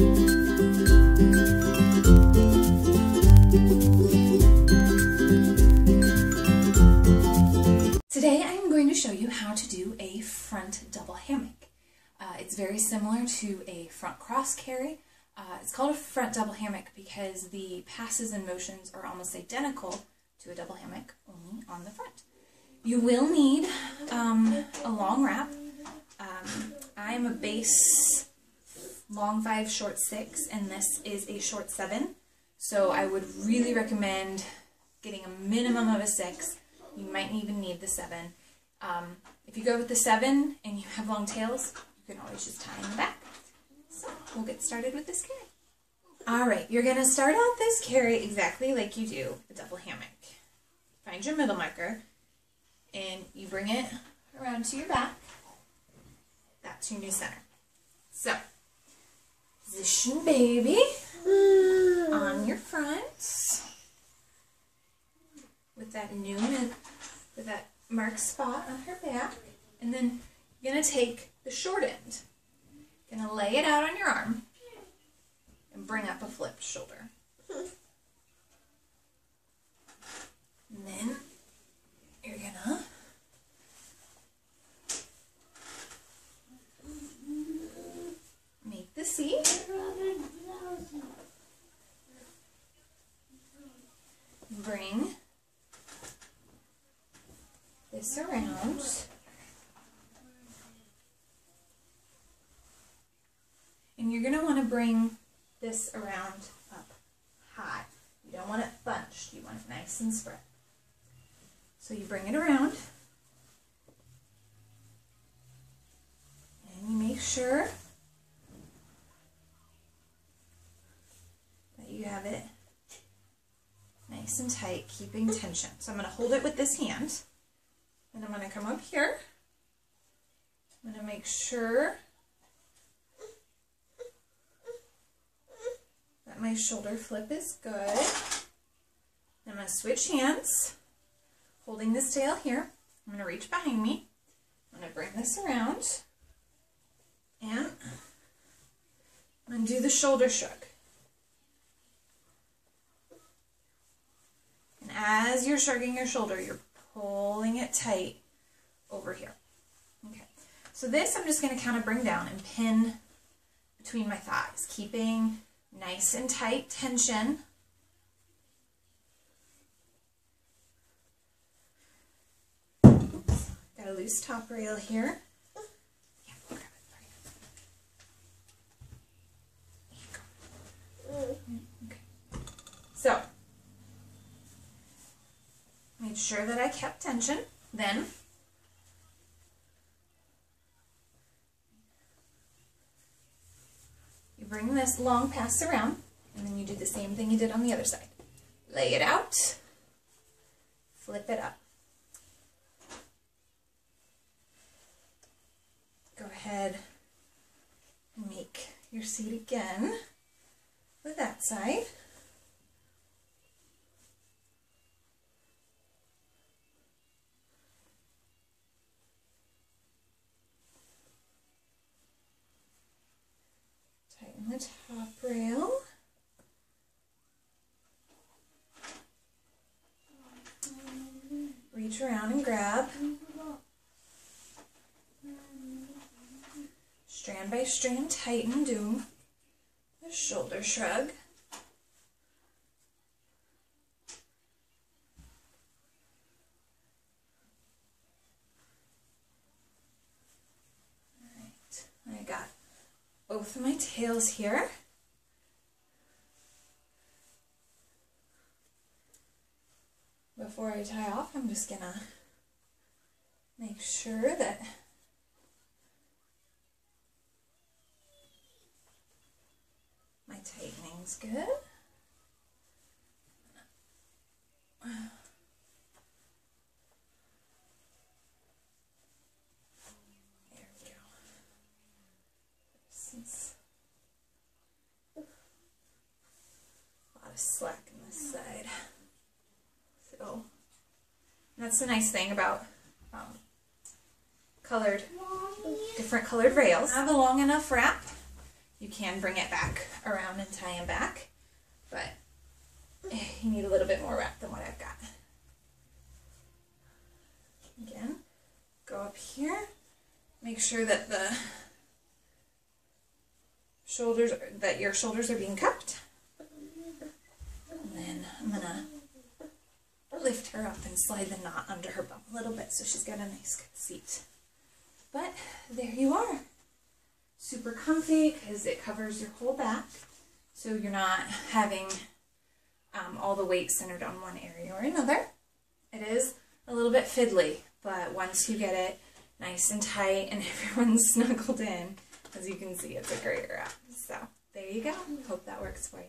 Today I am going to show you how to do a front double hammock. It's very similar to a front cross carry. It's called a front double hammock because the passes and motions are almost identical to a double hammock, only on the front. You will need a long wrap. I am a base long 5, short 6, and this is a short 7. So I would really recommend getting a minimum of a 6. You might even need the 7. If you go with the 7 and you have long tails, you can always just tie in the back. So we'll get started with this carry. Alright, you're going to start out this carry exactly like you do a double hammock. Find your middle marker and you bring it around to your back. That's your new center. So, position baby on your front with that with that marked spot on her back, and then you're going to take the short end, going to lay it out on your arm, and bring up a flipped shoulder. And then you're going to make the C. Bring this around. And you're going to want to bring this around up high. You don't want it bunched. You want it nice and spread. So you bring it around. And you make sure that you have it nice and tight, keeping tension. So I'm going to hold it with this hand. And I'm going to come up here. I'm going to make sure that my shoulder flip is good. I'm going to switch hands, holding this tail here. I'm going to reach behind me. I'm going to bring this around. And I'm going to do the shoulder shrug. And as you're shrugging your shoulder, you're pulling it tight over here. Okay, so this I'm just going to kind of bring down and pin between my thighs, keeping nice and tight tension. Oops, got a loose top rail here. Yeah, grab it. There you go. Okay, so made sure that I kept tension. Then you bring this long pass around, and then you do the same thing you did on the other side. Lay it out, flip it up. Go ahead and make your seat again with that side. The top rail. Reach around and grab. Strand by strand, tighten, do the shoulder shrug. All right, I got both of my tails here. Before I tie off, I'm just gonna make sure that my tightening's good. There we go. A lot of slack on this side. So that's the nice thing about different colored rails. Have a long enough wrap. You can bring it back around and tie him back, but you need a little bit more wrap than what I've got. Again, go up here, make sure that your shoulders are being cupped. And then I'm gonna lift her up and slide the knot under her bum a little bit so she's got a nice good seat. But there you are. Super comfy because it covers your whole back, so you're not having all the weight centered on one area or another. It is a little bit fiddly, but once you get it nice and tight and everyone's snuggled in, as you can see, it's a great wrap. So there you go. Hope that works for you.